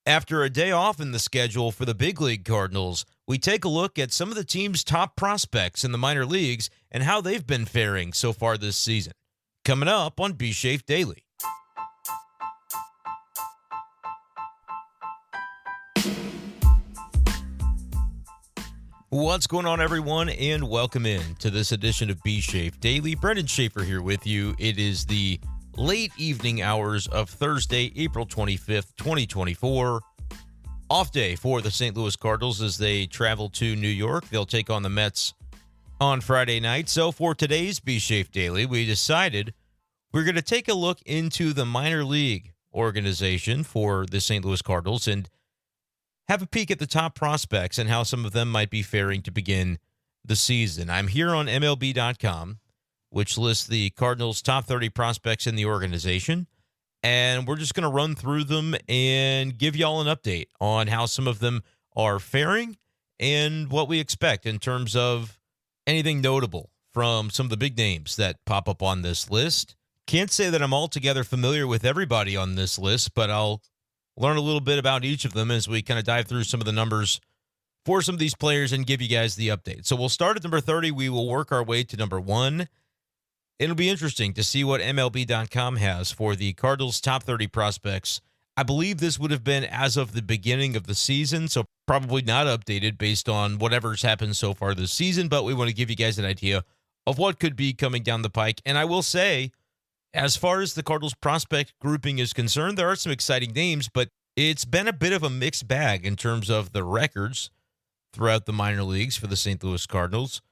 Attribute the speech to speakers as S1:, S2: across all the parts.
S1: After a day off in the schedule for the big league Cardinals, we take a look at some of the team's top prospects in the minor leagues and how they've been faring so far this season. Coming up on B Schaeffer Daily. What's going on, everyone, and welcome in to this edition of B Schaeffer Daily. Brenden Schaeffer here with you. It is the late evening hours of Thursday, April 25th, 2024. Off day for the St. Louis Cardinals as they travel to New York. They'll take on the Mets on Friday night. So for today's B Schaeffer Daily, we decided we're going to take a look into the minor league organization for the St. Louis Cardinals and have a peek at the top prospects and how some of them might be faring to begin the season. I'm here on MLB.com, which lists the Cardinals' top 30 prospects in the organization, and we're just going to run through them and give y'all an update on how some of them are faring and what we expect in terms of anything notable from some of the big names that pop up on this list. Can't say that I'm altogether familiar with everybody on this list, but I'll learn a little bit about each of them as we kind of dive through some of the numbers for some of these players and give you guys the update. So we'll start at number 30. We will work our way to number 1. It'll be interesting to see what MLB.com has for the Cardinals' top 30 prospects. I believe this would have been as of the beginning of the season, so probably not updated based on whatever's happened so far this season, but we want to give you guys an idea of what could be coming down the pike. And I will say, as far as the Cardinals prospect grouping is concerned, there are some exciting names, but it's been a bit of a mixed bag in terms of the records throughout the minor leagues for the St. Louis Cardinals.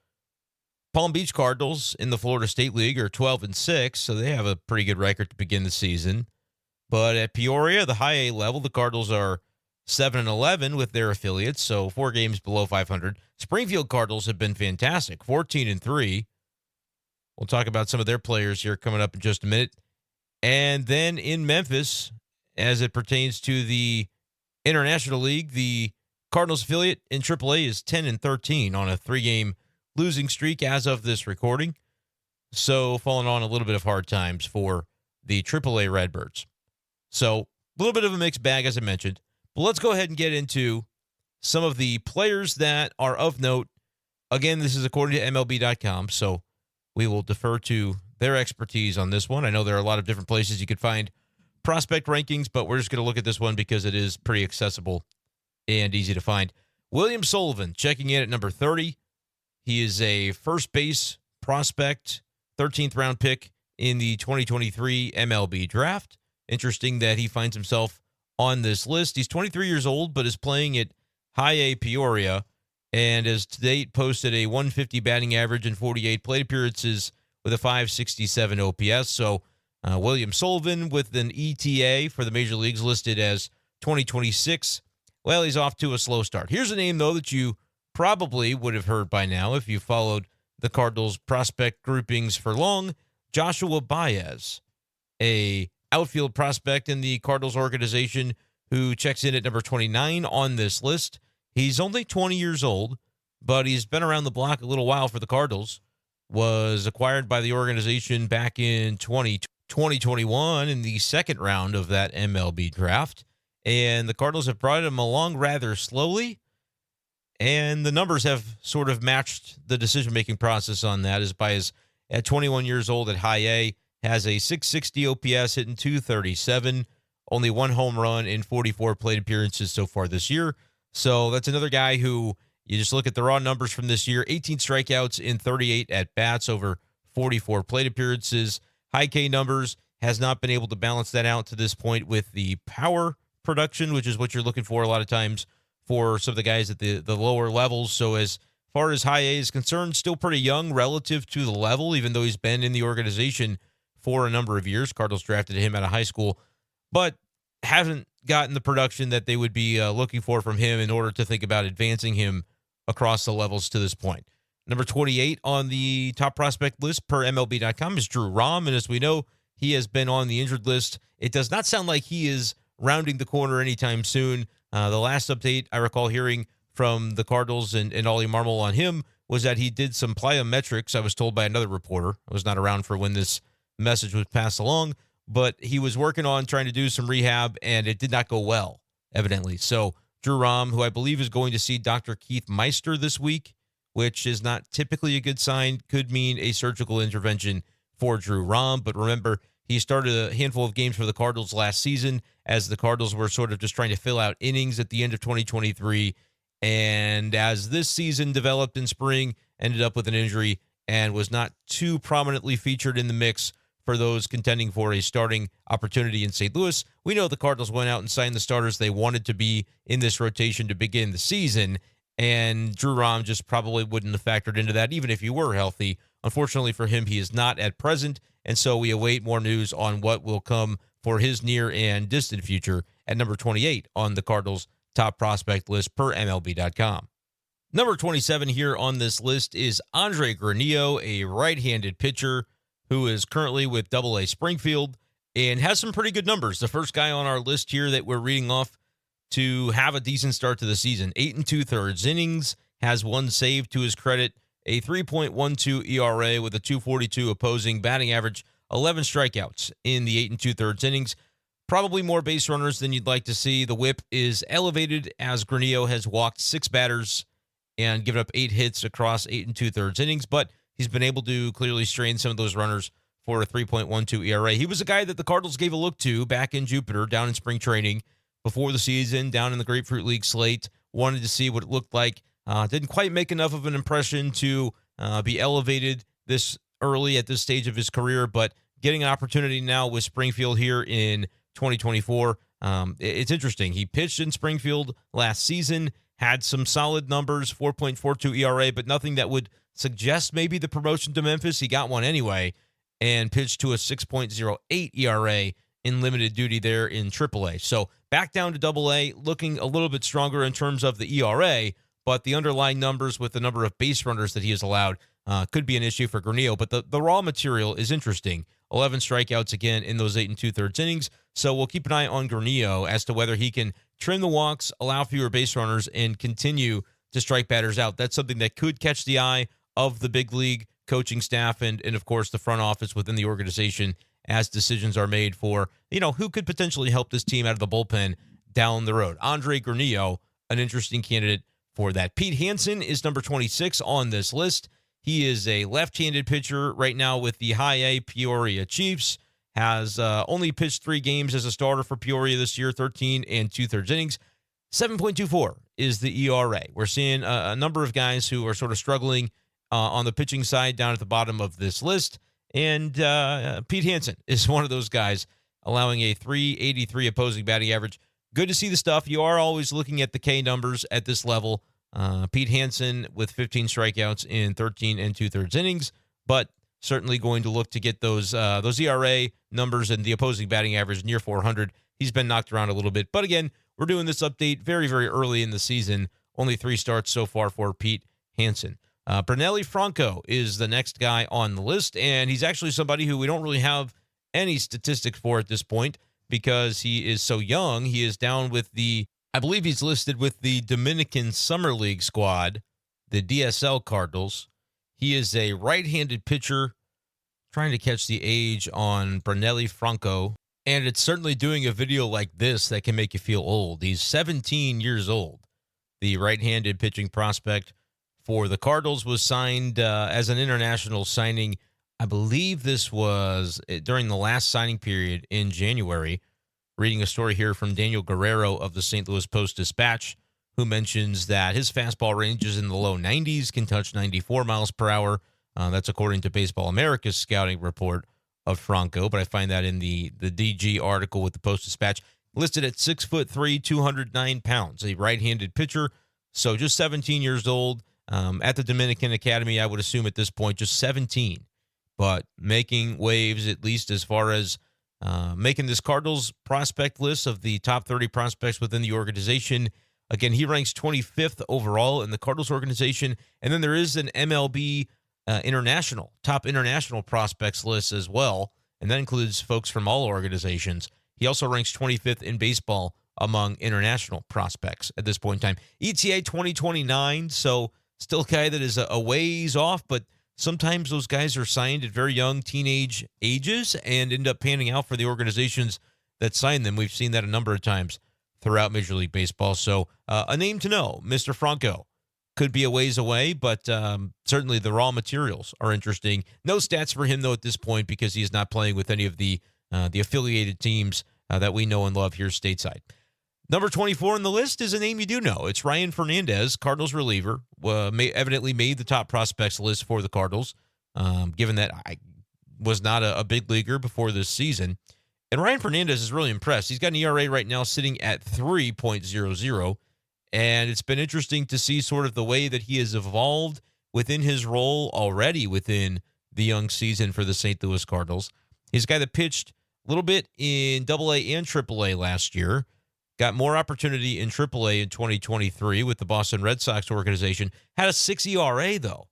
S1: Palm Beach Cardinals in the Florida State League are 12-6, so they have a pretty good record to begin the season. But at Peoria, the high A level, the Cardinals are 7-11 with their affiliates, so 4 games below 500. Springfield Cardinals have been fantastic, 14-3. We'll talk about some of their players here coming up in just a minute. And then in Memphis, as it pertains to the International League, the Cardinals affiliate in AAA is 10-13 on a 3-game losing streak as of this recording. So falling on a little bit of hard times for the AAA Redbirds. So a little bit of a mixed bag, as I mentioned. But let's go ahead and get into some of the players that are of note. Again, this is according to MLB.com, so we will defer to their expertise on this one. I know there are a lot of different places you could find prospect rankings, but we're just going to look at this one because it is pretty accessible and easy to find. William Sullivan checking in at number 30. He is a first base prospect, 13th round pick in the 2023 MLB draft. Interesting that he finds himself on this list. He's 23 years old, but is playing at high A Peoria, and has to date posted a 150 batting average and 48 plate appearances with a 567 OPS. So William Sullivan with an ETA for the major leagues listed as 2026. Well, he's off to a slow start. Here's a name, though, that you probably would have heard by now if you followed the Cardinals prospect groupings for long. Joshua Baez, a outfield prospect in the Cardinals organization who checks in at number 29 on this list. He's only 20 years old, but he's been around the block a little while for the Cardinals. Was acquired by the organization back in 2021 in the second round of that MLB draft. And the Cardinals have brought him along rather slowly. And the numbers have sort of matched the decision-making process on that. As Baez, at 21 years old at high A, has a 660 OPS, hitting .237, only 1 home run in 44 plate appearances so far this year. So that's another guy who, you just look at the raw numbers from this year, 18 strikeouts in 38 at-bats over 44 plate appearances. High K numbers, has not been able to balance that out to this point with the power production, which is what you're looking for a lot of times for some of the guys at the lower levels. So as far as high A is concerned, still pretty young relative to the level, even though he's been in the organization for a number of years. Cardinals drafted him out of high school, but haven't gotten the production that they would be looking for from him in order to think about advancing him across the levels to this point. Number 28 on the top prospect list per MLB.com is Drew Rom, and as we know, he has been on the injured list. It does not sound like he is rounding the corner anytime soon. The last update I recall hearing from the Cardinals and Ollie Marmol on him was that he did some plyometrics, I was told by another reporter. I was not around for when this message was passed along, but he was working on trying to do some rehab, and it did not go well. evidently. So Drew Rom, who I believe is going to see Dr. Keith Meister this week, which is not typically a good sign, could mean a surgical intervention for Drew Rom. But remember, he started a handful of games for the Cardinals last season as the Cardinals were sort of just trying to fill out innings at the end of 2023. And as this season developed in spring, ended up with an injury and was not too prominently featured in the mix for those contending for a starting opportunity in St. Louis. We know the Cardinals went out and signed the starters they wanted to be in this rotation to begin the season, and Drew Rom just probably wouldn't have factored into that, even if he were healthy. Unfortunately for him, he is not at present, and so we await more news on what will come for his near and distant future at number 28 on the Cardinals' top prospect list per MLB.com. Number 27 here on this list is Andre Granillo, a right-handed pitcher who is currently with AA Springfield and has some pretty good numbers. The first guy on our list here that we're reading off to have a decent start to the season. 8 2/3 innings, has one save to his credit, a 3.12 ERA with a 242 opposing batting average, 11 strikeouts in the 8 2/3 innings. Probably more base runners than you'd like to see. The whip is elevated as Granillo has walked 6 batters and given up 8 hits across 8 2/3 innings, but he's been able to clearly strain some of those runners for a 3.12 ERA. He was a guy that the Cardinals gave a look to back in Jupiter, down in spring training, before the season, down in the Grapefruit League slate. Wanted to see what it looked like. Didn't quite make enough of an impression to be elevated this early at this stage of his career, but getting an opportunity now with Springfield here in 2024. It's interesting. He pitched in Springfield last season, had some solid numbers, 4.42 ERA, but nothing that would suggest maybe the promotion to Memphis. He got one anyway and pitched to a 6.08 ERA in limited duty there in AAA. So back down to AA, looking a little bit stronger in terms of the ERA, but the underlying numbers with the number of base runners that he has allowed could be an issue for Granillo. But the raw material is interesting. 11 strikeouts again in those 8 2/3 innings. So we'll keep an eye on Granillo as to whether he can trim the walks, allow fewer base runners, and continue to strike batters out. That's something that could catch the eye of the big league coaching staff and of course, the front office within the organization as decisions are made for, who could potentially help this team out of the bullpen down the road. Andre Granillo, an interesting candidate for that. Pete Hansen is number 26 on this list. He is a left-handed pitcher right now with the High A Peoria Chiefs. Has only pitched 3 games as a starter for Peoria this year, 13 2/3 innings. 7.24 is the ERA. We're seeing a number of guys who are sort of struggling on the pitching side down at the bottom of this list. And Pete Hansen is one of those guys, allowing a 383 opposing batting average. Good to see the stuff. You are always looking at the K numbers at this level. Pete Hansen with 15 strikeouts in 13 2/3 innings, but certainly going to look to get those ERA numbers and the opposing batting average near 400. He's been knocked around a little bit. But again, we're doing this update very, very early in the season. Only 3 starts so far for Pete Hansen. Brunelli Franco is the next guy on the list, and he's actually somebody who we don't really have any statistics for at this point because he is so young. He is down with I believe he's listed with the Dominican Summer League squad, the DSL Cardinals. He is a right-handed pitcher. Trying to catch the age on Brunelli Franco, and it's certainly doing a video like this that can make you feel old. He's 17 years old. The right-handed pitching prospect for the Cardinals was signed as an international signing. I believe this was during the last signing period in January. Reading a story here from Daniel Guerrero of the St. Louis Post-Dispatch, who mentions that his fastball range is in the low 90s, can touch 94 miles per hour. That's according to Baseball America's scouting report of Franco, but I find that in the DG article with the Post-Dispatch. Listed at 6'3", 209 pounds, a right-handed pitcher, so just 17 years old. At the Dominican Academy, I would assume at this point, just 17, but making waves, at least as far as making this Cardinals prospect list of the top 30 prospects within the organization. Again, he ranks 25th overall in the Cardinals organization, and then there is an MLB international, top international prospects list as well, and that includes folks from all organizations. He also ranks 25th in baseball among international prospects at this point in time. ETA 2029, so still a guy that is a ways off, but sometimes those guys are signed at very young teenage ages and end up panning out for the organizations that sign them. We've seen that a number of times throughout Major League Baseball. So a name to know, Mr. Franco. Could be a ways away, but certainly the raw materials are interesting. No stats for him, though, at this point because he's not playing with any of the affiliated teams that we know and love here stateside. Number 24 on the list is a name you do know. It's Ryan Fernandez, Cardinals reliever. Evidently made the top prospects list for the Cardinals, given that I was not a big leaguer before this season. And Ryan Fernandez is really impressed. He's got an ERA right now sitting at 3.00. And it's been interesting to see sort of the way that he has evolved within his role already within the young season for the St. Louis Cardinals. He's a guy that pitched a little bit in AA and AAA last year. Got more opportunity in AAA in 2023 with the Boston Red Sox organization. Had a 6 ERA, though,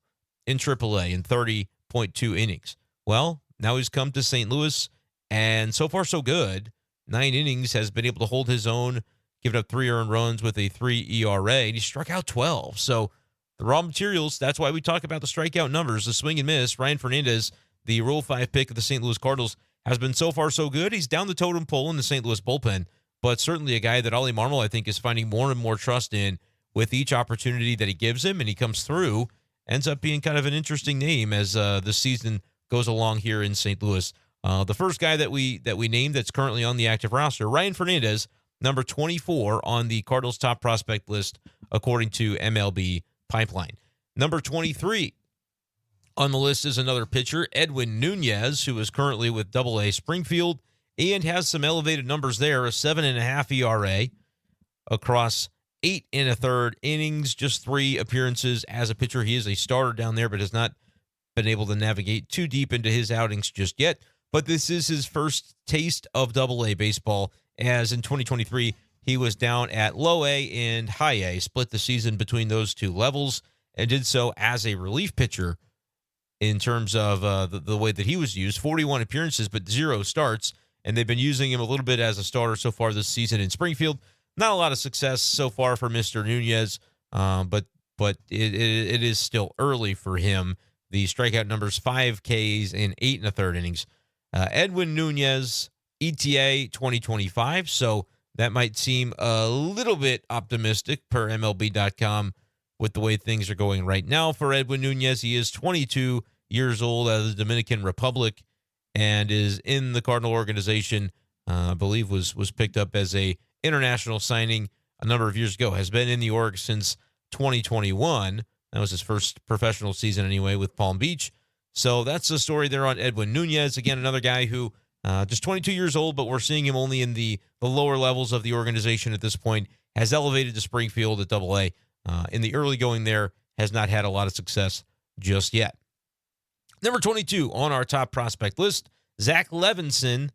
S1: in AAA in 30.2 innings. Well, now he's come to St. Louis, and so far so good. 9 innings, has been able to hold his own, giving up 3 earned runs with a 3 ERA, and he struck out 12. So the raw materials, that's why we talk about the strikeout numbers, the swing and miss. Ryan Fernandez, the Rule 5 pick of the St. Louis Cardinals, has been so far so good. He's down the totem pole in the St. Louis bullpen, but certainly a guy that Ollie Marmol, I think, is finding more and more trust in with each opportunity that he gives him, and he comes through. Ends up being kind of an interesting name as the season goes along here in St. Louis. The first guy that we named that's currently on the active roster, Ryan Fernandez, number 24 on the Cardinals' top prospect list, according to MLB Pipeline. Number 23 on the list is another pitcher, Edwin Nunez, who is currently with AA Springfield and has some elevated numbers there, a 7.5 ERA across 8 1/3 innings, just 3 appearances as a pitcher. He is a starter down there, but has not been able to navigate too deep into his outings just yet. But this is his first taste of AA baseball, as in 2023, he was down at low A and high A, split the season between those two levels, and did so as a relief pitcher in terms of the way that he was used. 41 appearances, but 0 starts, and they've been using him a little bit as a starter so far this season in Springfield. Not a lot of success so far for Mr. Nunez, but it is still early for him. The strikeout numbers, 5 Ks in 8 1/3 innings. Edwin Nunez, ETA 2025, so that might seem a little bit optimistic per MLB.com with the way things are going right now for Edwin Nunez. He is 22 years old out of the Dominican Republic and is in the Cardinal organization. I believe was picked up as a international signing a number of years ago. Has been in the org since 2021. That was his first professional season anyway with Palm Beach. So that's the story there on Edwin Nunez. Again, another guy who just 22 years old, but we're seeing him only in the lower levels of the organization at this point. Has elevated to Springfield at AA. In the early going there, has not had a lot of success just yet. Number 22 on our top prospect list, Zach Levinson.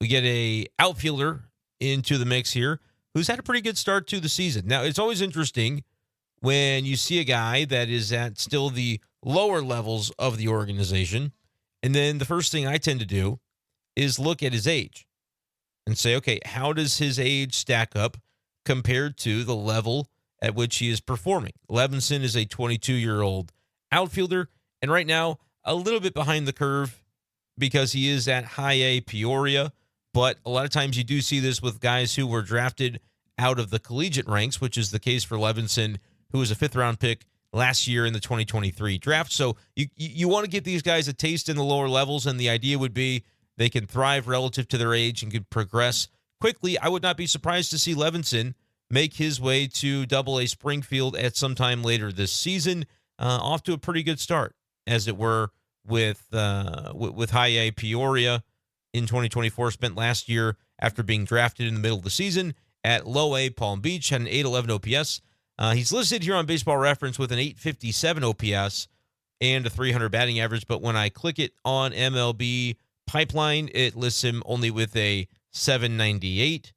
S1: We get a outfielder into the mix here who's had a pretty good start to the season. Now, it's always interesting when you see a guy that is at still the lower levels of the organization, and then the first thing I tend to do is look at his age and say, okay, how does his age stack up compared to the level at which he is performing? Levinson is a 22-year-old outfielder, and right now, a little bit behind the curve because he is at high A Peoria, but a lot of times you do see this with guys who were drafted out of the collegiate ranks, which is the case for Levinson, who was a 5th-round pick last year in the 2023 draft. So you want to get these guys a taste in the lower levels, and the idea would be they can thrive relative to their age and can progress quickly. I would not be surprised to see Levinson make his way to AA Springfield at some time later this season, off to a pretty good start, as it were, with high A Peoria in 2024. Spent last year after being drafted in the middle of the season at low A Palm Beach, had an 811 OPS. He's listed here on Baseball Reference with an 857 OPS and a 300 batting average, but when I click it on MLB Pipeline, it lists him only with a 798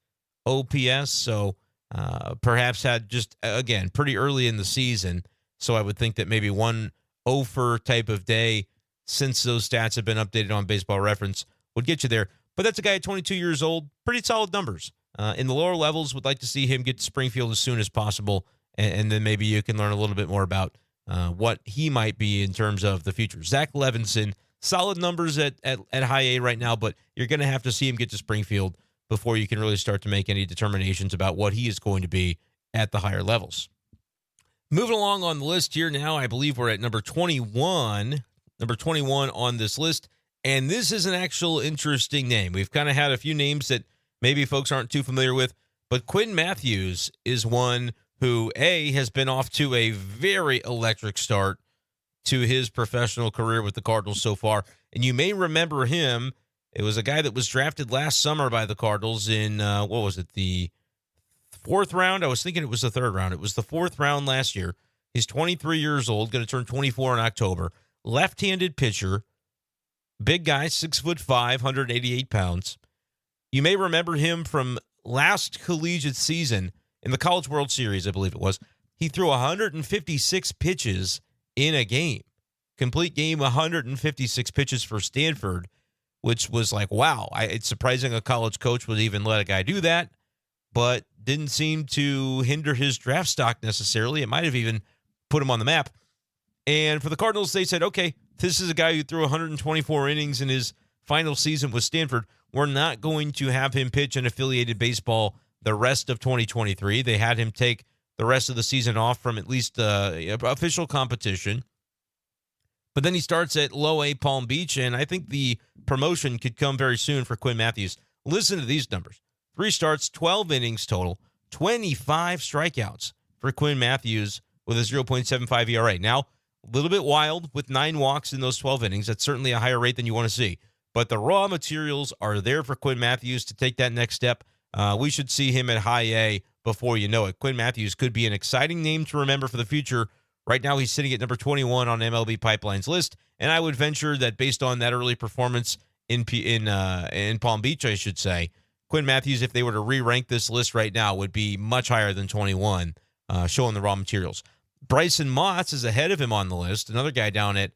S1: OPS, so perhaps had just, again, pretty early in the season, so I would think that maybe one over type of day since those stats have been updated on Baseball Reference would get you there. But that's a guy at 22 years old, pretty solid numbers. In the lower levels, would like to see him get to Springfield as soon as possible, and then maybe you can learn a little bit more about what he might be in terms of the future. Zach Levinson, solid numbers at high A right now, but you're going to have to see him get to Springfield before you can really start to make any determinations about what he is going to be at the higher levels. Moving along on the list here now, I believe we're at number 21. Number 21 on this list. And this is an actual interesting name. We've kind of had a few names that maybe folks aren't too familiar with, but Quinn Matthews is one who, has been off to a very electric start to his professional career with the Cardinals so far. And you may remember him. It was a guy that was drafted last summer by the Cardinals in, the fourth round? I was thinking it was the third round. It was the fourth round last year. He's 23 years old, going to turn 24 in October. Left-handed pitcher, big guy, 6'5", 188 pounds. You may remember him from last collegiate season in the College World Series, I believe it was. He threw 156 pitches in a game. Complete game, 156 pitches for Stanford, which was like, wow. It's surprising a college coach would even let a guy do that, but didn't seem to hinder his draft stock necessarily. It might have even put him on the map. And for the Cardinals, they said, okay, this is a guy who threw 124 innings in his final season with Stanford. We're not going to have him pitch in affiliated baseball the rest of 2023. They had him take the rest of the season off from at least official competition. But then he starts at Low A Palm Beach, and I think the promotion could come very soon for Quinn Matthews. Listen to these numbers. 3 starts, 12 innings total, 25 strikeouts for Quinn Matthews with a 0.75 ERA. Now, a little bit wild with 9 walks in those 12 innings. That's certainly a higher rate than you want to see. But the raw materials are there for Quinn Matthews to take that next step. We should see him at high A before you know it. Quinn Matthews could be an exciting name to remember for the future. Right now, he's sitting at number 21 on MLB Pipeline's list, and I would venture that based on that early performance in Palm Beach, I should say, Quinn Matthews, if they were to re-rank this list right now, would be much higher than 21, showing the raw materials. Bryson Motts is ahead of him on the list, another guy down at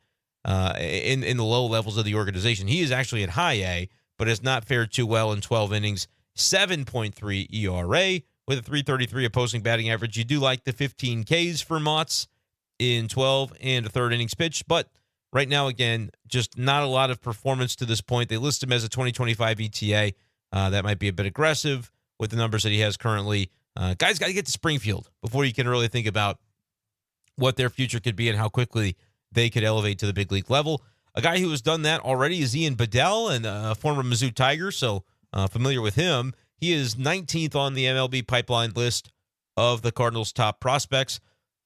S1: in the low levels of the organization. He is actually at high A, but has not fared too well in 12 innings. 7.3 ERA with a 333 opposing batting average. You do like the 15 Ks for Motts in 12 and a third innings pitched, but right now, again, just not a lot of performance to this point. They list him as a 2025 ETA. That might be a bit aggressive with the numbers that he has currently. Guys got to get to Springfield before you can really think about what their future could be and how quickly they could elevate to the big league level. A guy who has done that already is Ian Bedell, and a former Mizzou Tiger, so familiar with him. He is 19th on the MLB Pipeline list of the Cardinals' top prospects.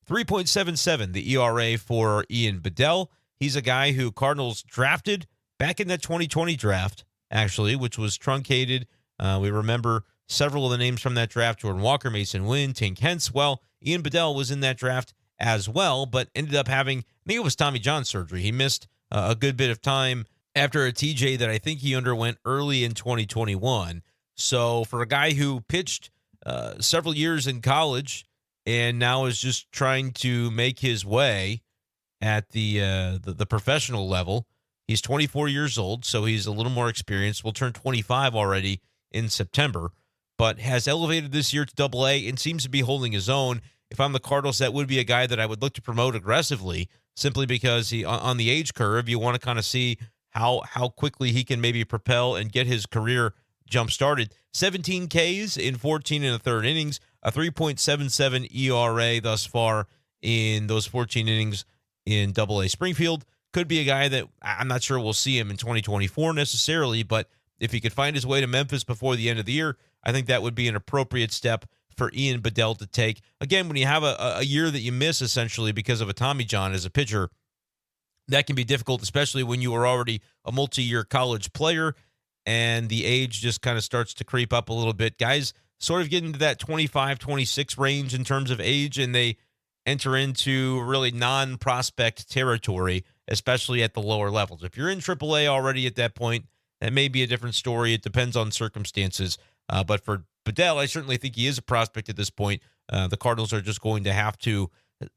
S1: 3.77, the ERA for Ian Bedell. He's a guy who Cardinals drafted back in that 2020 draft, actually, which was truncated. We remember several of the names from that draft: Jordan Walker, Mason Wynn, Tink Hence. Well, Ian Bedell was in that draft as well, but ended up having, I think it was Tommy John surgery. He missed a good bit of time after a TJ that I think he underwent early in 2021. So for a guy who pitched several years in college and now is just trying to make his way at the professional level, he's 24 years old, so he's a little more experienced. Will turn 25 already in September, but has elevated this year to Double-A and seems to be holding his own. If I'm the Cardinals, that would be a guy that I would look to promote aggressively, simply because he, on the age curve, you want to kind of see how quickly he can maybe propel and get his career jump-started. 17 Ks in 14 and a third innings, a 3.77 ERA thus far in those 14 innings in Double-A Springfield. Could be a guy that I'm not sure we'll see him in 2024 necessarily, but if he could find his way to Memphis before the end of the year, I think that would be an appropriate step for Ian Bedell to take. Again, when you have a year that you miss essentially because of a Tommy John as a pitcher, that can be difficult, especially when you are already a multi-year college player and the age just kind of starts to creep up a little bit. Guys sort of get into that 25, 26 range in terms of age, and they enter into really non-prospect territory, especially at the lower levels. If you're in AAA already at that point, that may be a different story. It depends on circumstances. But for Bedell, I certainly think he is a prospect at this point. The Cardinals are just going to have to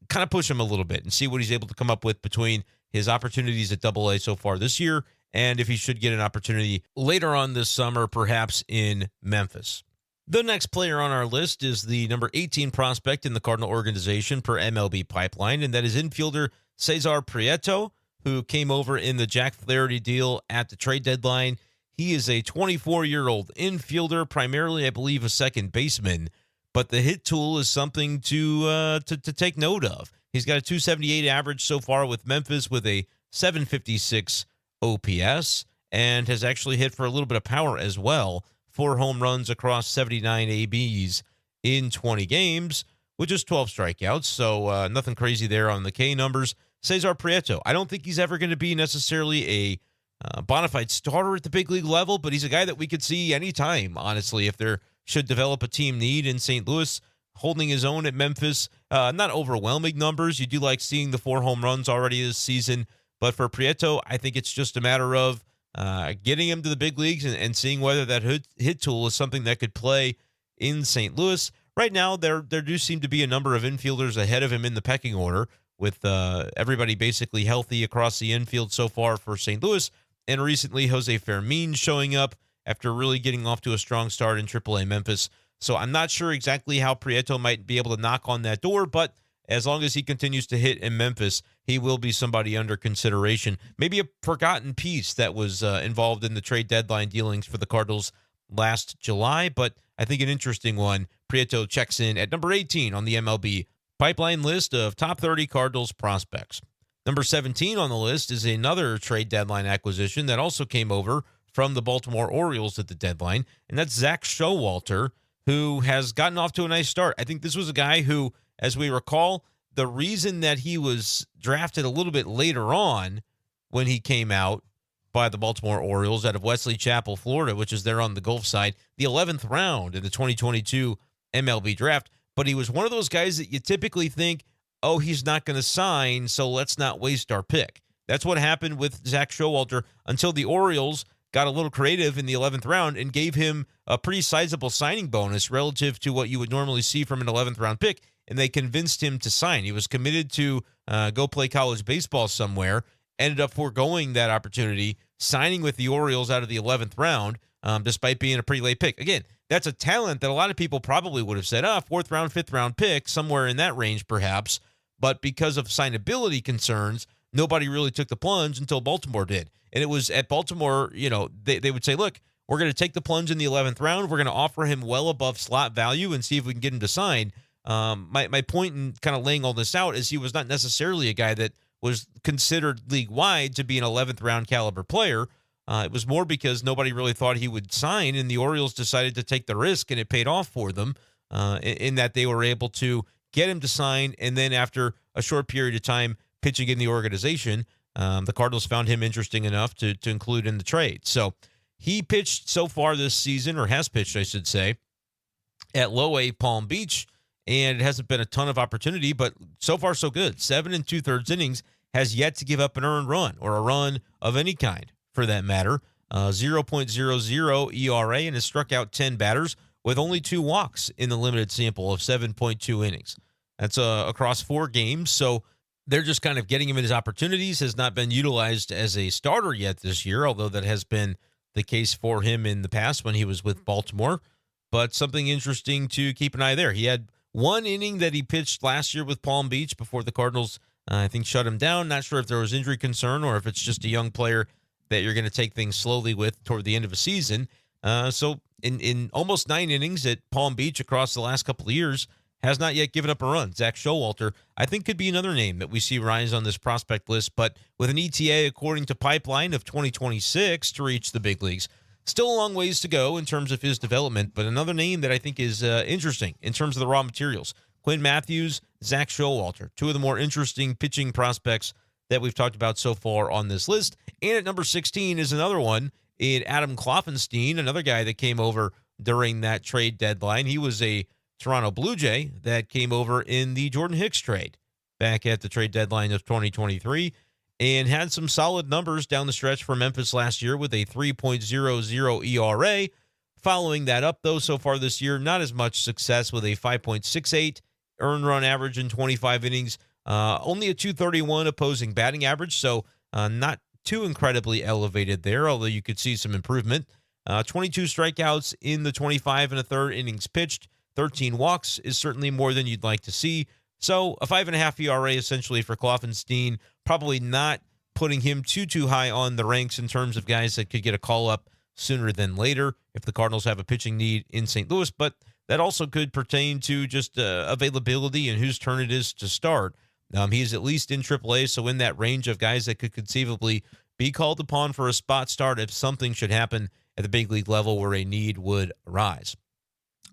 S1: kind of push him a little bit and see what he's able to come up with between his opportunities at Double-A so far this year and if he should get an opportunity later on this summer, perhaps in Memphis. The next player on our list is the number 18 prospect in the Cardinal organization per MLB Pipeline, and that is infielder Cesar Prieto, who came over in the Jack Flaherty deal at the trade deadline. He is a 24-year-old infielder, primarily, I believe, a second baseman. But the hit tool is something to take note of. He's got a 278 average so far with Memphis with a 756 OPS and has actually hit for a little bit of power as well. 4 home runs across 79 ABs in 20 games, with just 12 strikeouts. So nothing crazy there on the K numbers. Cesar Prieto, I don't think he's ever going to be necessarily a bona fide starter at the big league level, but he's a guy that we could see anytime, honestly, if there should develop a team need in St. Louis. Holding his own at Memphis. Not overwhelming numbers. You do like seeing the 4 home runs already this season. But for Prieto, I think it's just a matter of getting him to the big leagues and seeing whether that hit tool is something that could play in St. Louis. Right now, there do seem to be a number of infielders ahead of him in the pecking order, with everybody basically healthy across the infield so far for St. Louis. And recently, Jose Fermin showing up after really getting off to a strong start in AAA Memphis. So I'm not sure exactly how Prieto might be able to knock on that door, but as long as he continues to hit in Memphis, he will be somebody under consideration. Maybe a forgotten piece that was involved in the trade deadline dealings for the Cardinals last July, but I think an interesting one. Prieto checks in at number 18 on the MLB Pipeline list of top 30 Cardinals prospects. Number 17 on the list is another trade deadline acquisition that also came over from the Baltimore Orioles at the deadline, and that's Zach Showalter, who has gotten off to a nice start. I think this was a guy who, as we recall, the reason that he was drafted a little bit later on when he came out by the Baltimore Orioles out of Wesley Chapel, Florida, which is there on the Gulf side, the 11th round in the 2022 MLB draft. But he was one of those guys that you typically think, oh, he's not going to sign, so let's not waste our pick. That's what happened with Zach Showalter until the Orioles got a little creative in the 11th round and gave him a pretty sizable signing bonus relative to what you would normally see from an 11th round pick, and they convinced him to sign. He was committed to go play college baseball somewhere, ended up foregoing that opportunity, signing with the Orioles out of the 11th round, despite being a pretty late pick. Again, that's a talent that a lot of people probably would have said, 4th round, 5th round pick, somewhere in that range perhaps, but because of signability concerns, nobody really took the plunge until Baltimore did. And it was at Baltimore, they would say, look, we're going to take the plunge in the 11th round. We're going to offer him well above slot value and see if we can get him to sign. My point in kind of laying all this out is he was not necessarily a guy that was considered league-wide to be an 11th round caliber player. It was more because nobody really thought he would sign, and the Orioles decided to take the risk, and it paid off for them in that they were able to get him to sign, and then after a short period of time pitching in the organization, the Cardinals found him interesting enough to include in the trade. So he pitched so far this season, or has pitched, I should say, at Low A Palm Beach, and it hasn't been a ton of opportunity, but so far so good. 7 2/3 innings, has yet to give up an earned run, or a run of any kind for that matter. 0.00 ERA, and has struck out 10 batters with only 2 walks in the limited sample of 7.2 innings. That's across 4 games, so they're just kind of getting him in his opportunities. Has not been utilized as a starter yet this year, although that has been the case for him in the past when he was with Baltimore. But something interesting to keep an eye there. He had 1 inning that he pitched last year with Palm Beach before the Cardinals, I think, shut him down. Not sure if there was injury concern or if it's just a young player that you're going to take things slowly with toward the end of a season. So in almost 9 innings at Palm Beach across the last couple of years, has not yet given up a run. Zach Showalter, I think, could be another name that we see rise on this prospect list, but with an ETA, according to Pipeline, of 2026 to reach the big leagues. Still a long ways to go in terms of his development, but another name that I think is interesting in terms of the raw materials. Quinn Matthews, Zach Showalter, 2 of the more interesting pitching prospects that we've talked about so far on this list. And at number 16 is another one, in Adam Kloffenstein, another guy that came over during that trade deadline. He was a Toronto Blue Jay that came over in the Jordan Hicks trade back at the trade deadline of 2023 and had some solid numbers down the stretch for Memphis last year with a 3.00 ERA. Following that up, though, so far this year, not as much success with a 5.68 earned run average in 25 innings, only a 231 opposing batting average, so not too incredibly elevated there, although you could see some improvement. 22 strikeouts in the 25 1/3 innings pitched. 13 walks is certainly more than you'd like to see. So a 5.5 ERA essentially for Kloffenstein, probably not putting him too high on the ranks in terms of guys that could get a call up sooner than later if the Cardinals have a pitching need in St. Louis, but that also could pertain to just availability and whose turn it is to start. He's at least in AAA, so in that range of guys that could conceivably be called upon for a spot start if something should happen at the big league level where a need would arise.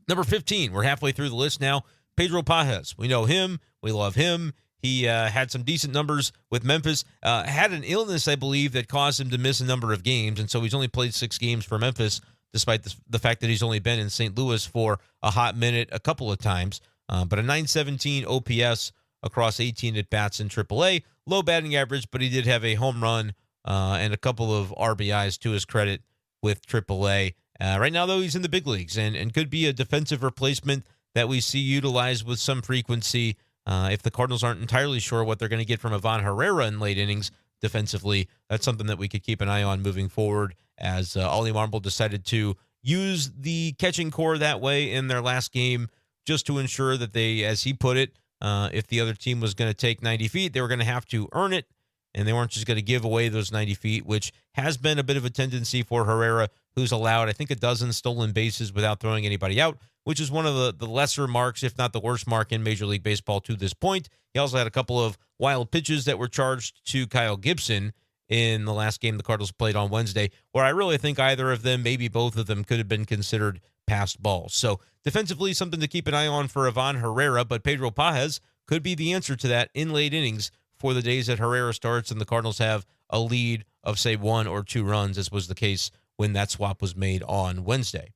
S1: Number 15, we're halfway through the list now. Pedro Pajes. We know him. We love him. He had some decent numbers with Memphis. Had an illness, I believe, that caused him to miss a number of games, and so he's only played 6 games for Memphis, despite the fact that he's only been in St. Louis for a hot minute a couple of times. But a 917 OPS across 18 at-bats in AAA. Low batting average, but he did have a home run and a couple of RBIs to his credit with AAA. Right now, though, he's in the big leagues and could be a defensive replacement that we see utilized with some frequency. If the Cardinals aren't entirely sure what they're going to get from Ivan Herrera in late innings defensively, that's something that we could keep an eye on moving forward, as Ollie Marmol decided to use the catching core that way in their last game just to ensure that they, as he put it, if the other team was going to take 90 feet, they were going to have to earn it, and they weren't just going to give away those 90 feet, which has been a bit of a tendency for Herrera, who's allowed, I think, a dozen stolen bases without throwing anybody out, which is one of the lesser marks, if not the worst mark in Major League Baseball to this point. He also had a couple of wild pitches that were charged to Kyle Gibson in the last game the Cardinals played on Wednesday, where I really think either of them, maybe both of them, could have been considered passed balls. So defensively, something to keep an eye on for Ivan Herrera, but Pedro Pajes could be the answer to that in late innings for the days that Herrera starts and the Cardinals have a lead of, say, 1 or 2 runs, as was the case when that swap was made on Wednesday.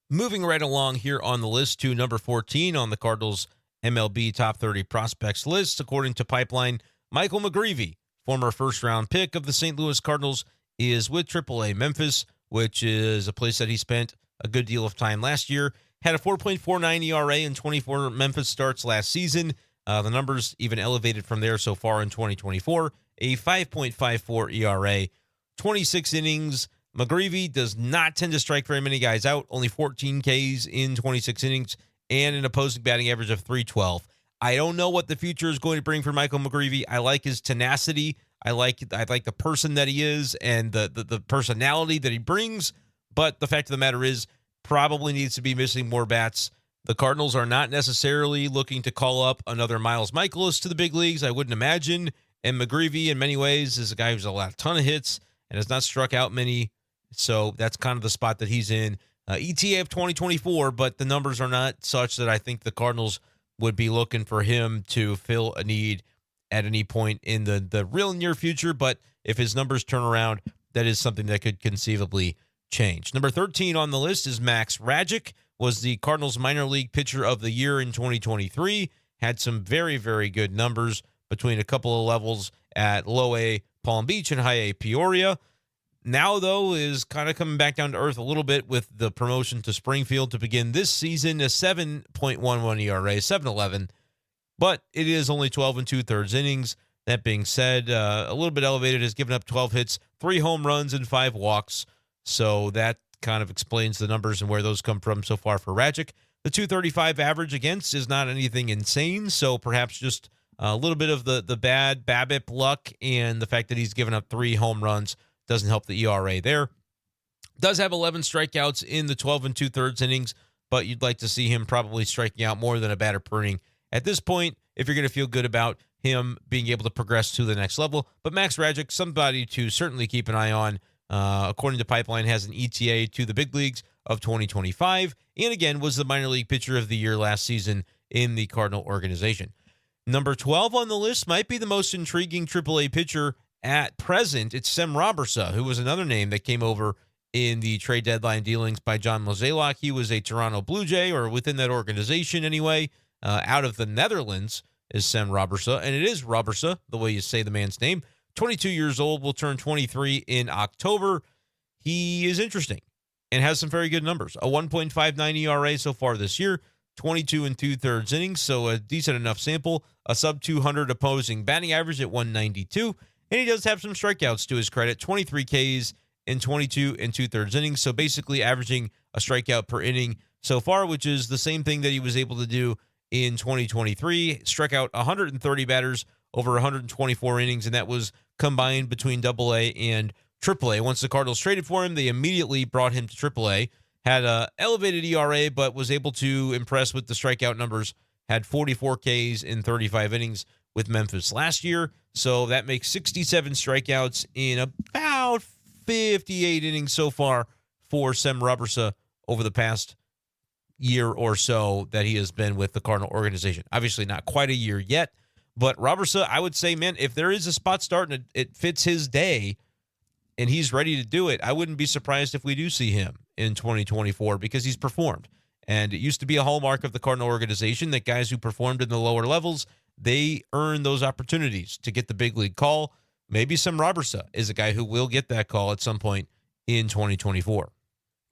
S1: Moving right along here on the list to number 14 on the Cardinals MLB Top 30 Prospects list, according to Pipeline, Michael McGreevy, former first-round pick of the St. Louis Cardinals, is with AAA Memphis, which is a place that he spent a good deal of time last year. Had a 4.49 ERA in 24 Memphis starts last season. The numbers even elevated from there so far in 2024. A 5.54 ERA, 26 innings. McGreevy does not tend to strike very many guys out, only 14 Ks in 26 innings, and an opposing batting average of .312. I don't know what the future is going to bring for Michael McGreevy. I like his tenacity. I like the person that he is and the personality that he brings, but the fact of the matter is probably needs to be missing more bats. The Cardinals are not necessarily looking to call up another Miles Michaelis to the big leagues, I wouldn't imagine, and McGreevy in many ways is a guy who's allowed a ton of hits and has not struck out many. So that's kind of the spot that he's in. ETA of 2024, but the numbers are not such that I think the Cardinals would be looking for him to fill a need at any point in the real near future. But if his numbers turn around, that is something that could conceivably change. Number 13 on the list is Max Radjic, was the Cardinals minor league pitcher of the year in 2023. Had some very, very good numbers between a couple of levels at low A Palm Beach and high A Peoria. Now, though, is kind of coming back down to earth a little bit with the promotion to Springfield to begin this season. A 7.11 ERA, 7.11, but it is only 12 and 2/3 innings. That being said, a little bit elevated, has given up 12 hits, 3 home runs, and 5 walks. So that kind of explains the numbers and where those come from so far for Radjic. The .235 average against is not anything insane, so perhaps just a little bit of the bad BABIP luck and the fact that he's given up 3 home runs doesn't help the ERA there. Does have 11 strikeouts in the 12 and 2/3 innings, but you'd like to see him probably striking out more than a batter per inning at this point if you're going to feel good about him being able to progress to the next level. But Max Radjic, somebody to certainly keep an eye on. According to Pipeline, has an ETA to the big leagues of 2025, and again was the minor league pitcher of the year last season in the Cardinal organization. Number 12 on the list might be the most intriguing AAA pitcher at present. It's Sem Robertson, who was another name that came over in the trade deadline dealings by John Mozeliak. He was a Toronto Blue Jay, or within that organization anyway. Out of the Netherlands is Sem Robertson, and it is Robertson, the way you say the man's name. 22 years old, will turn 23 in October. He is interesting and has some very good numbers. A 1.59 ERA so far this year, 22 and 2/3 innings, so a decent enough sample. A sub-200 opposing batting average at 192, and he does have some strikeouts to his credit, 23 Ks in 22 and 2/3 innings, so basically averaging a strikeout per inning so far, which is the same thing that he was able to do in 2023. Struck out 130 batters over 124 innings, and that was combined between AA and AAA. Once the Cardinals traded for him, they immediately brought him to AAA. Had a elevated ERA, but was able to impress with the strikeout numbers. Had 44 Ks in 35 innings with Memphis last year. So that makes 67 strikeouts in about 58 innings so far for Sem Robertson over the past year or so that he has been with the Cardinal organization. Obviously not quite a year yet, but Robertson, I would say, man, if there is a spot start and it fits his day and he's ready to do it, I wouldn't be surprised if we do see him in 2024 because he's performed. And it used to be a hallmark of the Cardinal organization that guys who performed in the lower levels, they earn those opportunities to get the big league call. Maybe Sem Robertson is a guy who will get that call at some point in 2024.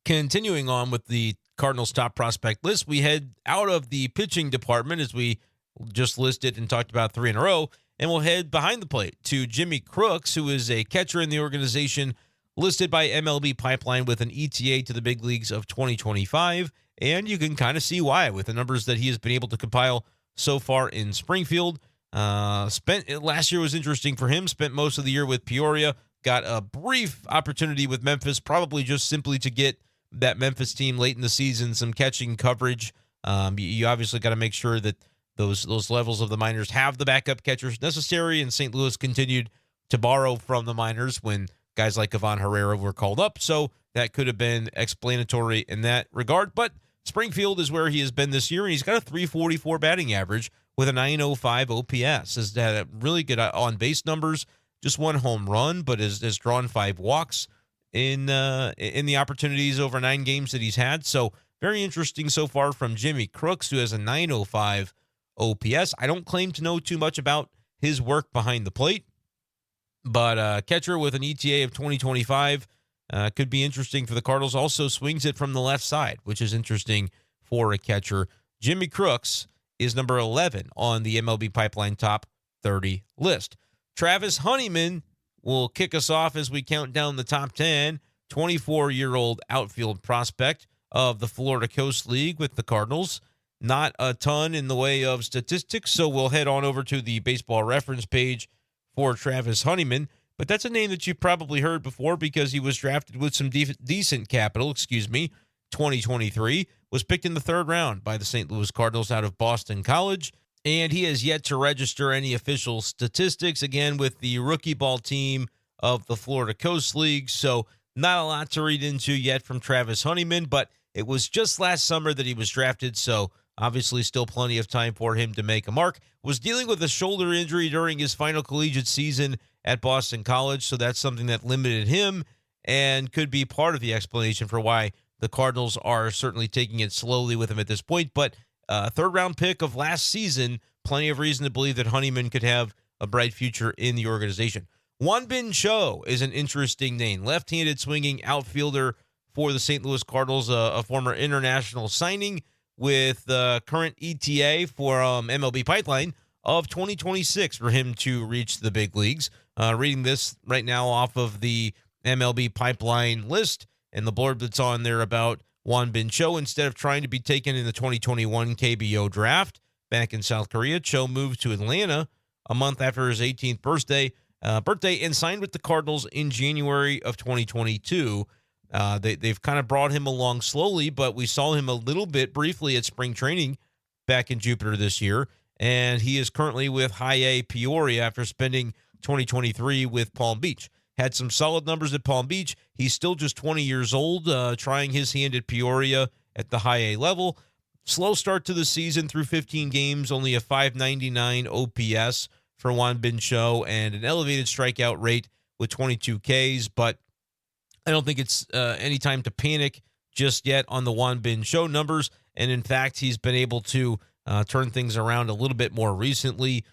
S1: Continuing on with the Cardinals' top prospect list, we head out of the pitching department as we just listed and talked about 3 in a row, and we'll head behind the plate to Jimmy Crooks, who is a catcher in the organization listed by MLB Pipeline with an ETA to the big leagues of 2025, and you can kind of see why with the numbers that he has been able to compile so far in Springfield. Last year was interesting for him, spent most of the year with Peoria, got a brief opportunity with Memphis, probably just simply to get that Memphis team late in the season some catching coverage. You obviously got to make sure that those levels of the minors have the backup catchers necessary, and St. Louis continued to borrow from the minors when guys like Ivan Herrera were called up, so that could have been explanatory in that regard. But Springfield is where he has been this year, and he's got a 344 batting average with a 905 OPS. Has had really good on-base numbers, just 1 home run, but has drawn 5 walks in the opportunities over 9 games that he's had. So very interesting so far from Jimmy Crooks, who has a 905 OPS. I don't claim to know too much about his work behind the plate, but catcher with an ETA of 2025 could be interesting for the Cardinals. Also swings it from the left side, which is interesting for a catcher. Jimmy Crooks is number 11 on the MLB Pipeline top 30 list. Travis Honeyman will kick us off as we count down the top 10. 24-year-old outfield prospect of the Florida Coast League with the Cardinals. Not a ton in the way of statistics, so we'll head on over to the baseball reference page for Travis Honeyman. But that's a name that you've probably heard before because he was drafted with some decent capital, 2023. Was picked in the 3rd round by the St. Louis Cardinals out of Boston College. And he has yet to register any official statistics, again, with the rookie ball team of the Florida Coast League. So not a lot to read into yet from Travis Honeyman, but it was just last summer that he was drafted, so obviously still plenty of time for him to make a mark. Was dealing with a shoulder injury during his final collegiate season at Boston College, so that's something that limited him and could be part of the explanation for why the Cardinals are certainly taking it slowly with him at this point. But 3rd-round pick of last season, plenty of reason to believe that Honeyman could have a bright future in the organization. Wanbin Cho is an interesting name. Left-handed swinging outfielder for the St. Louis Cardinals, a former international signing with current ETA for MLB Pipeline of 2026 for him to reach the big leagues. Reading this right now off of the MLB Pipeline list and the blurb that's on there about Wanbin Cho. Instead of trying to be taken in the 2021 KBO draft back in South Korea, Cho moved to Atlanta a month after his 18th birthday and signed with the Cardinals in January of 2022. They've kind of brought him along slowly, but we saw him a little bit briefly at spring training back in Jupiter this year, and he is currently with High A Peoria after spending 2023 with Palm Beach. Had some solid numbers at Palm Beach. He's still just 20 years old, trying his hand at Peoria at the High A level. Slow start to the season through 15 games, only a 599 OPS for Wanbin Cho and an elevated strikeout rate with 22 Ks, but I don't think it's any time to panic just yet on the Wanbin Cho numbers. And in fact, he's been able to turn things around a little bit more recently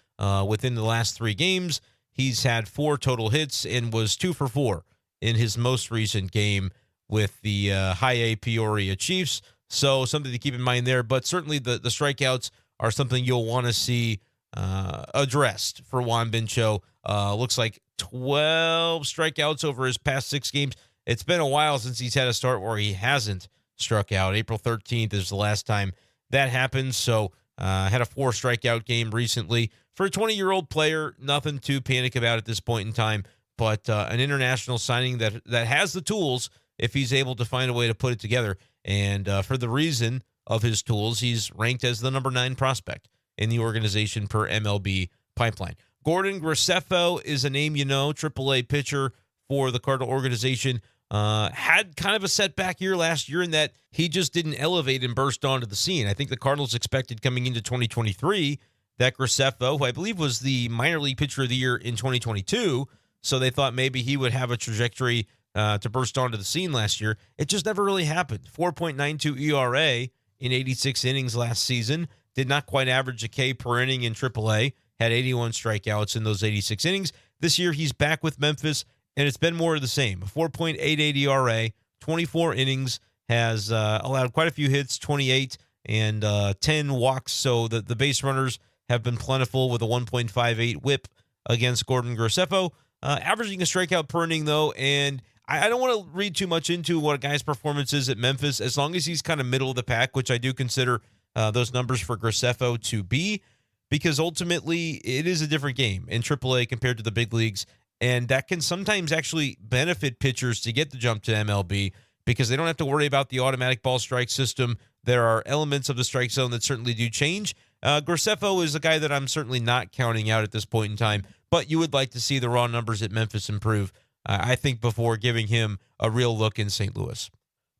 S1: within the last 3 games. He's had 4 total hits and was 2 for 4 in his most recent game with the High A Peoria Chiefs. So something to keep in mind there. But certainly the strikeouts are something you'll want to see addressed for Wanbin Cho. Looks like 12 strikeouts over his past 6 games. It's been a while since he's had a start where he hasn't struck out. April 13th is the last time that happened. So had a 4 strikeout game recently. For a 20-year-old player, nothing to panic about at this point in time. but an international signing that has the tools if he's able to find a way to put it together. And for the reason of his tools, he's ranked as the number 9 prospect in the organization per MLB Pipeline. Gordon Graceffo is a name you know, AAA pitcher for the Cardinal organization. Had kind of a setback year last year in that he just didn't elevate and burst onto the scene. I think the Cardinals expected coming into 2023 that Graceffo, who I believe was the minor league pitcher of the year in 2022, so they thought maybe he would have a trajectory to burst onto the scene last year. It just never really happened. 4.92 ERA in 86 innings last season. Did not quite average a K per inning in AAA. Had 81 strikeouts in those 86 innings. This year, he's back with Memphis, and it's been more of the same. 4.88 ERA, 24 innings, has allowed quite a few hits, 28, and 10 walks. So the base runners have been plentiful with a 1.58 whip against Gordon Graceffo. Averaging a strikeout per inning, though, and I don't want to read too much into what a guy's performance is at Memphis, as long as he's kind of middle of the pack, which I do consider those numbers for Graceffo to be, because ultimately it is a different game in AAA compared to the big leagues, and that can sometimes actually benefit pitchers to get the jump to MLB because they don't have to worry about the automatic ball strike system. There are elements of the strike zone that certainly do change. Graceffo is a guy that I'm certainly not counting out at this point in time, but you would like to see the raw numbers at Memphis improve, I think, before giving him a real look in St. Louis.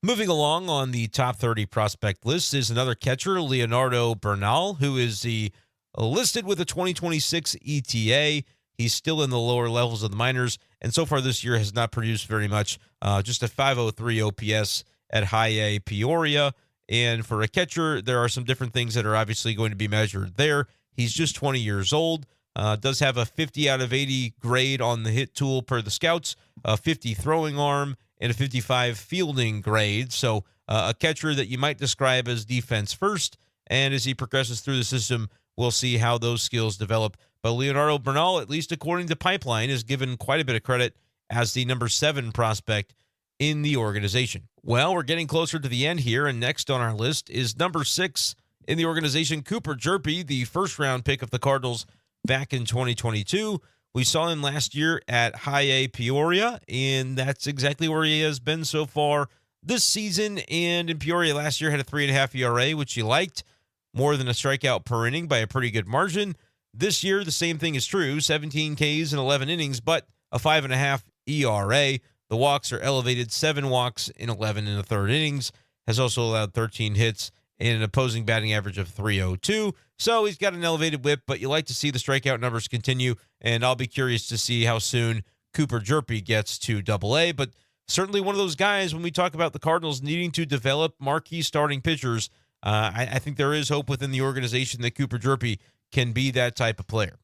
S1: Moving along on the top 30 prospect list is another catcher, Leonardo Bernal, who is listed with a 2026 ETA. He's still in the lower levels of the minors, and so far this year has not produced very much, just a 503 OPS at High A Peoria. And for a catcher, there are some different things that are obviously going to be measured there. He's just 20 years old, does have a 50 out of 80 grade on the hit tool per the scouts, a 50 throwing arm, and a 55 fielding grade. So a catcher that you might describe as defense first. And as he progresses through the system, we'll see how those skills develop. But Leonardo Bernal, at least according to Pipeline, is given quite a bit of credit as the number 7 prospect in the organization. Well, we're getting closer to the end here, and next on our list is number 6 in the organization, Cooper Jerpe, the first-round pick of the Cardinals back in 2022. We saw him last year at High A Peoria, and that's exactly where he has been so far this season. And in Peoria last year had a 3.5 ERA, which he liked, more than a strikeout per inning by a pretty good margin. This year, the same thing is true, 17 Ks in 11 innings, but a 5.5 ERA. The walks are elevated, 7 walks in 11 and a third innings, has also allowed 13 hits and an opposing batting average of 302. So he's got an elevated whip, but you like to see the strikeout numbers continue, and I'll be curious to see how soon Cooper Jerpe gets to Double-A. But certainly one of those guys, when we talk about the Cardinals needing to develop marquee starting pitchers, I think there is hope within the organization that Cooper Jerpe can be that type of player.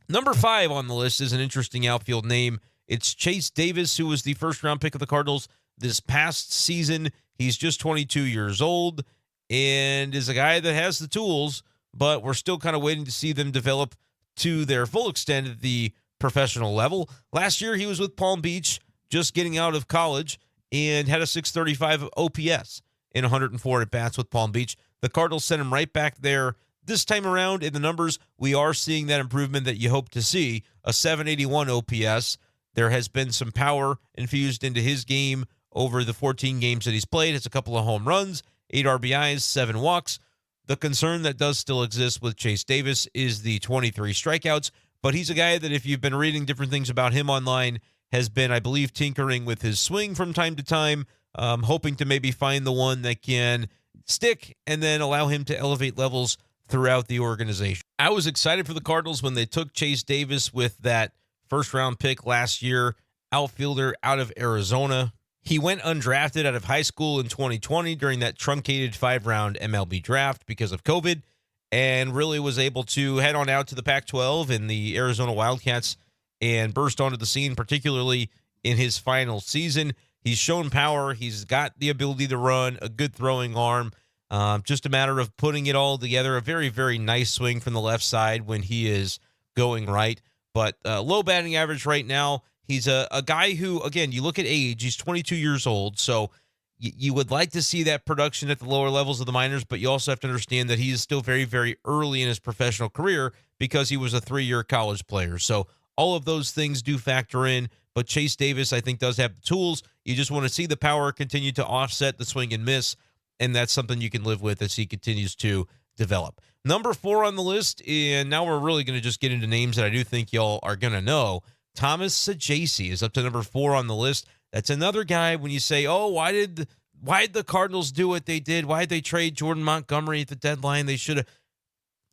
S1: Number 5 on the list is an interesting outfield name. It's Chase Davis, who was the first-round pick of the Cardinals this past season. He's just 22 years old and is a guy that has the tools, but we're still kind of waiting to see them develop to their full extent at the professional level. Last year, he was with Palm Beach, just getting out of college, and had a 635 OPS in 104 at-bats with Palm Beach. The Cardinals sent him right back there. This time around, in the numbers, we are seeing that improvement that you hope to see, a 781 OPS. There has been some power infused into his game over the 14 games that he's played. It's a couple of home runs, 8 RBIs, 7 walks. The concern that does still exist with Chase Davis is the 23 strikeouts, but he's a guy that, if you've been reading different things about him online, has been, I believe, tinkering with his swing from time to time, hoping to maybe find the one that can stick and then allow him to elevate levels throughout the organization. I was excited for the Cardinals when they took Chase Davis with that first-round pick last year, outfielder out of Arizona. He went undrafted out of high school in 2020 during that truncated 5-round MLB draft because of COVID, and really was able to head on out to the Pac-12 and the Arizona Wildcats and burst onto the scene, particularly in his final season. He's shown power. He's got the ability to run, a good throwing arm. Just a matter of putting it all together. A very, very nice swing from the left side when he is going right. But low batting average right now. He's a guy who, again, you look at age, he's 22 years old. So you would like to see that production at the lower levels of the minors, but you also have to understand that he is still very, very early in his professional career because he was a 3-year college player. So All of those things do factor in, but Chase Davis, I think, does have the tools. You just want to see the power continue to offset the swing and miss, and that's something you can live with as he continues to develop. Number 4 on the list, and now we're really going to just get into names that I do think y'all are going to know. Thomas Saggese is up to number 4 on the list. That's another guy when you say, oh, why did the Cardinals do what they did? Why did they trade Jordan Montgomery at the deadline? They should have.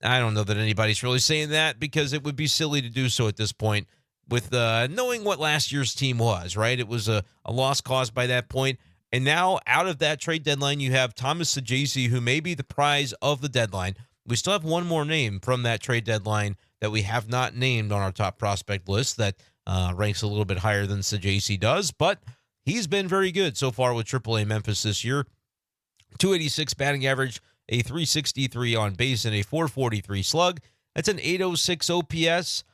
S1: I don't know that anybody's really saying that because it would be silly to do so at this point with knowing what last year's team was, right? It was a lost cause by that point. And now out of that trade deadline, you have Thomas Saggese, who may be the prize of the deadline. We still have one more name from that trade deadline that we have not named on our top prospect list that ranks a little bit higher than Saggese does, but he's been very good so far with AAA Memphis this year. 286 batting average, a 363 on base, and a 443 slug. That's an 806 OPS.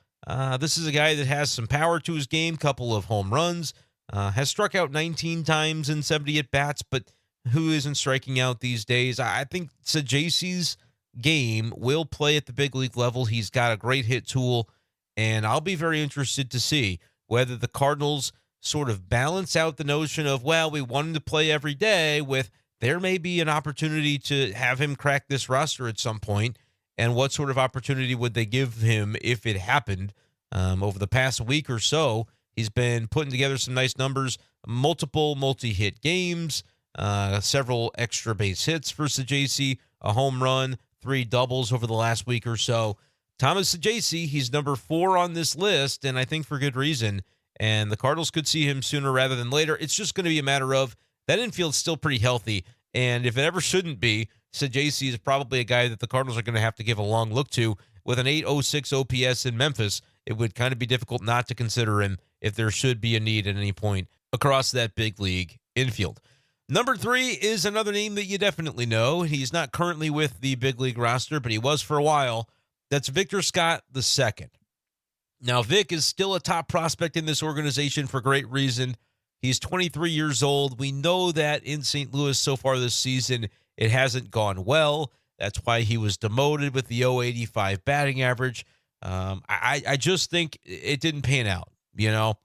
S1: This is a guy that has some power to his game, couple of home runs, has struck out 19 times in 70 at-bats, but who isn't striking out these days? I think Saggese's game will play at the big league level. He's got a great hit tool, and I'll be very interested to see whether the Cardinals sort of balance out the notion of, well, we want him to play every day with there may be an opportunity to have him crack this roster at some point, and what sort of opportunity would they give him if it happened? Over the past week or so, he's been putting together some nice numbers, multiple multi-hit games, several extra base hits for Saggese, a home run, 3 doubles over the last week or so. Thomas Saggese, he's number 4 on this list, and I think for good reason. And the Cardinals could see him sooner rather than later. It's just going to be a matter of that infield's still pretty healthy, and if it ever shouldn't be, Saggese is probably a guy that the Cardinals are going to have to give a long look to. With an 806 OPS in Memphis, it would kind of be difficult not to consider him if there should be a need at any point across that big league infield. Number 3 is another name that you definitely know. He's not currently with the big league roster, but he was for a while. That's Victor Scott II. Now, Vic is still a top prospect in this organization for great reason. He's 23 years old. We know that in St. Louis so far this season, it hasn't gone well. That's why he was demoted with the 085 batting average. I just think it didn't pan out. You know,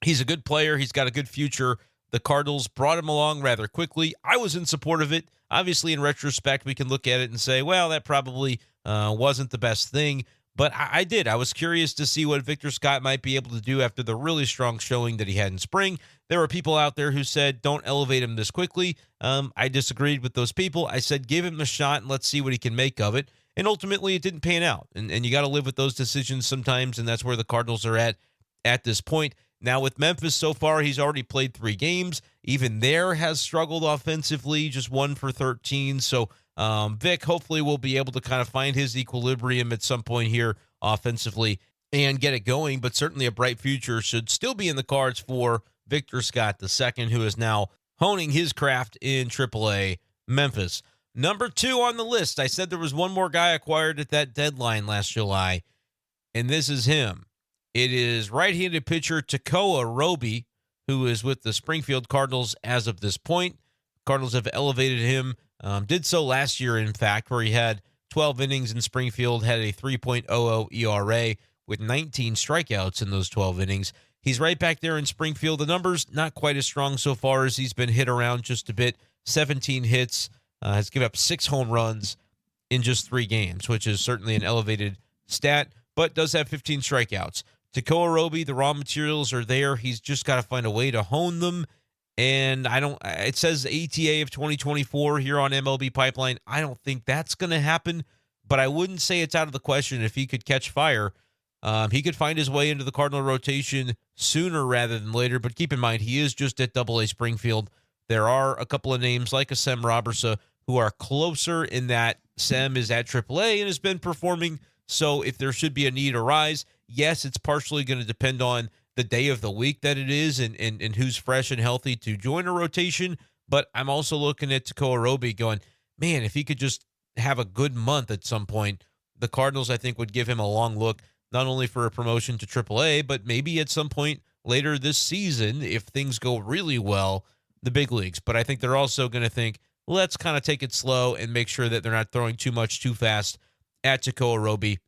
S1: he's a good player. He's got a good future. The Cardinals brought him along rather quickly. I was in support of it. Obviously, in retrospect, we can look at it and say, well, that probably wasn't the best thing. But I did. I was curious to see what Victor Scott might be able to do after the really strong showing that he had in spring. There were people out there who said, don't elevate him this quickly. I disagreed with those people. I said, give him a shot and let's see what he can make of it. And ultimately, it didn't pan out. And you got to live with those decisions sometimes, and that's where the Cardinals are at this point. Now, with Memphis so far, he's already played 3 games. Even there has struggled offensively, just 1 for 13. So Vic hopefully will be able to kind of find his equilibrium at some point here offensively and get it going. But certainly a bright future should still be in the cards for Victor Scott II, who is now honing his craft in AAA Memphis. Number 2 on the list, I said there was one more guy acquired at that deadline last July, and this is him. It is right-handed pitcher Tekoa Roby, who is with the Springfield Cardinals as of this point. Cardinals have elevated him, did so last year, in fact, where he had 12 innings in Springfield, had a 3.00 ERA with 19 strikeouts in those 12 innings. He's right back there in Springfield. The numbers not quite as strong so far as he's been hit around just a bit. 17 hits, has given up 6 home runs in just 3 games, which is certainly an elevated stat, but does have 15 strikeouts. Tekoa Roby, the raw materials are there. He's just got to find a way to hone them. And it says ATA of 2024 here on MLB Pipeline. I don't think that's going to happen, but I wouldn't say it's out of the question if he could catch fire. He could find his way into the Cardinal rotation sooner rather than later, but keep in mind, he is just at AA Springfield. There are a couple of names like a Sem Robertson who are closer in that Sem is at AAA and has been performing. So if there should be a need arise, yes, it's partially going to depend on the day of the week that it is and who's fresh and healthy to join a rotation. But I'm also looking at Tekoa Roby going, man, if he could just have a good month at some point, the Cardinals, I think, would give him a long look, not only for a promotion to AAA, but maybe at some point later this season, if things go really well, the big leagues. But I think they're also going to think, let's kind of take it slow and make sure that they're not throwing too much too fast at Tekoa Roby.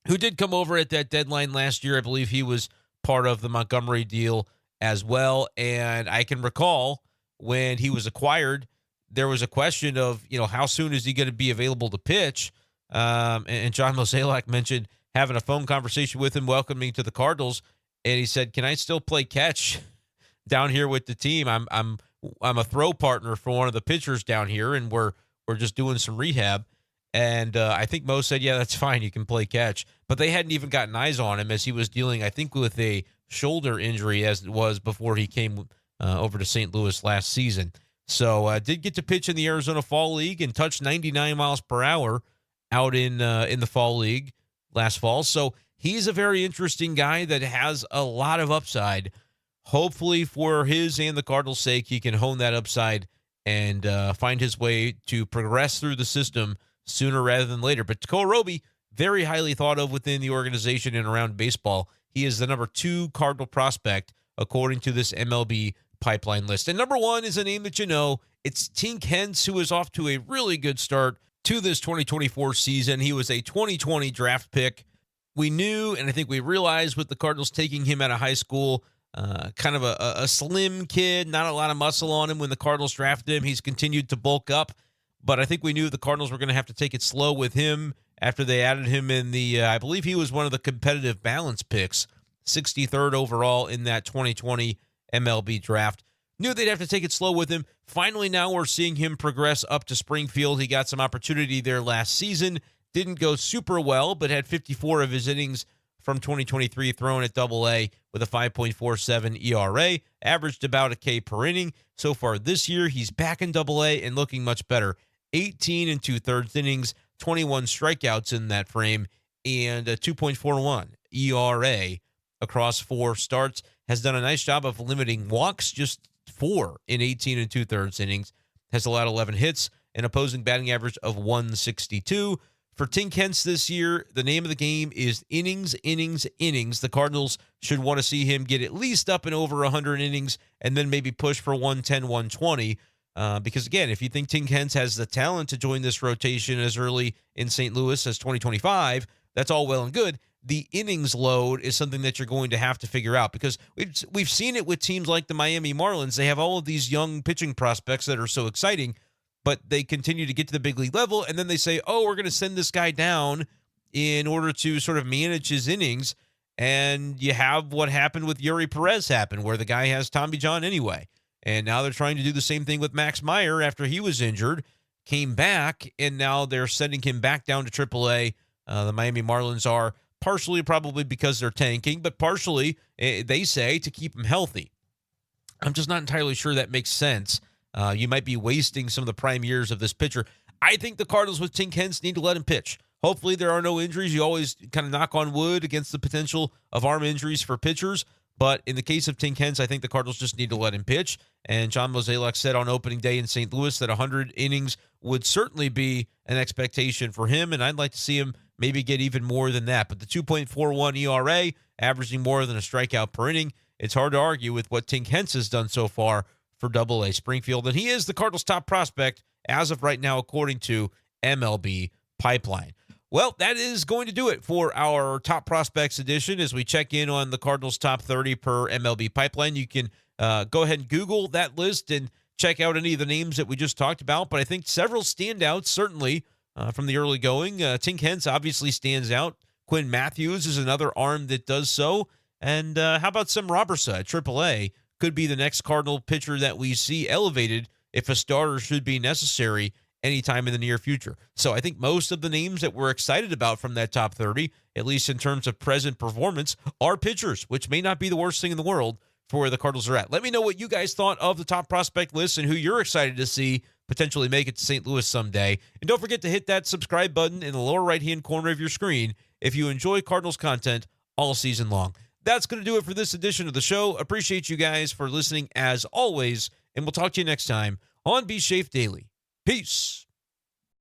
S1: who did come over at that deadline last year. I believe he was part of the Montgomery deal as well. And I can recall when he was acquired, there was a question of, how soon is he going to be available to pitch? And John Mozeliak mentioned having a phone conversation with him, welcoming to the Cardinals. And he said, "Can I still play catch down here with the team? I'm a throw partner for one of the pitchers down here, and we're just doing some rehab." And I think Mo said, "Yeah, that's fine. You can play catch." But they hadn't even gotten eyes on him as he was dealing, I think, with a shoulder injury as it was before he came over to St. Louis last season. So did get to pitch in the Arizona Fall League and touched 99 miles per hour out in the Fall League last fall. So he's a very interesting guy that has a lot of upside. Hopefully for his and the Cardinals' sake, he can hone that upside and find his way to progress through the system sooner rather than later. But Tekoa Roby, very highly thought of within the organization and around baseball. He is the number 2 Cardinal prospect according to this MLB Pipeline list. And number 1 is a name that you know. It's Tink Hence, who is off to a really good start to this 2024 season. He was a 2020 draft pick. We knew, and I think we realized with the Cardinals taking him out of high school, kind of a slim kid, not a lot of muscle on him when the Cardinals drafted him. He's continued to bulk up, but I think we knew the Cardinals were going to have to take it slow with him after they added him in the, I believe he was one of the competitive balance picks, 63rd overall in that 2020 MLB draft. Knew they'd have to take it slow with him. Finally, now we're seeing him progress up to Springfield. He got some opportunity there last season. Didn't go super well, but had 54 of his innings from 2023 thrown at Double-A with a 5.47 ERA. Averaged about a K per inning. So far this year, he's back in Double-A and looking much better. 18 and 2/3 innings, 21 strikeouts in that frame, and a 2.41 ERA across 4 starts. Has done a nice job of limiting walks, just 4 in 18 and 2/3 innings. Has allowed 11 hits, an opposing batting average of 162. For Tink Hence this year, the name of the game is innings, innings, innings. The Cardinals should want to see him get at least up and over 100 innings and then maybe push for 110, 120. Because, again, if you think Tink Hence has the talent to join this rotation as early in St. Louis as 2025, that's all well and good. The innings load is something that you're going to have to figure out because we've seen it with teams like the Miami Marlins. They have all of these young pitching prospects that are so exciting, but they continue to get to the big league level, and then they say, "Oh, we're going to send this guy down in order to sort of manage his innings." And you have what happened with Yuri Perez happen, where the guy has Tommy John anyway. And now they're trying to do the same thing with Max Meyer after he was injured, came back, and now they're sending him back down to AAA. The Miami Marlins are partially probably because they're tanking, but partially, they say, to keep him healthy. I'm just not entirely sure that makes sense. You might be wasting some of the prime years of this pitcher. I think the Cardinals with Tink Hence need to let him pitch. Hopefully there are no injuries. You always kind of knock on wood against the potential of arm injuries for pitchers. But in the case of Tink Hence, I think the Cardinals just need to let him pitch. And John Mozeliak said on opening day in St. Louis that 100 innings would certainly be an expectation for him. And I'd like to see him maybe get even more than that. But the 2.41 ERA, averaging more than a strikeout per inning, it's hard to argue with what Tink Hence has done so far for Double-A Springfield. And he is the Cardinals' top prospect as of right now, according to MLB Pipeline. Well, that is going to do it for our Top Prospects edition as we check in on the Cardinals' top 30 per MLB Pipeline. You can go ahead and Google that list and check out any of the names that we just talked about. But I think several standouts, certainly, from the early going. Tink Hence obviously stands out. Quinn Matthews is another arm that does so. And how about Sam Robertson at AAA? Could be the next Cardinal pitcher that we see elevated if a starter should be necessary anytime in the near future. So I think most of the names that we're excited about from that top 30, at least in terms of present performance, are pitchers, which may not be the worst thing in the world for where the Cardinals are at. Let me know what you guys thought of the top prospect list and who you're excited to see potentially make it to St. Louis someday. And don't forget to hit that subscribe button in the lower right-hand corner of your screen if you enjoy Cardinals content all season long. That's going to do it for this edition of the show. Appreciate you guys for listening as always, and we'll talk to you next time on Be Safe Daily. Peace.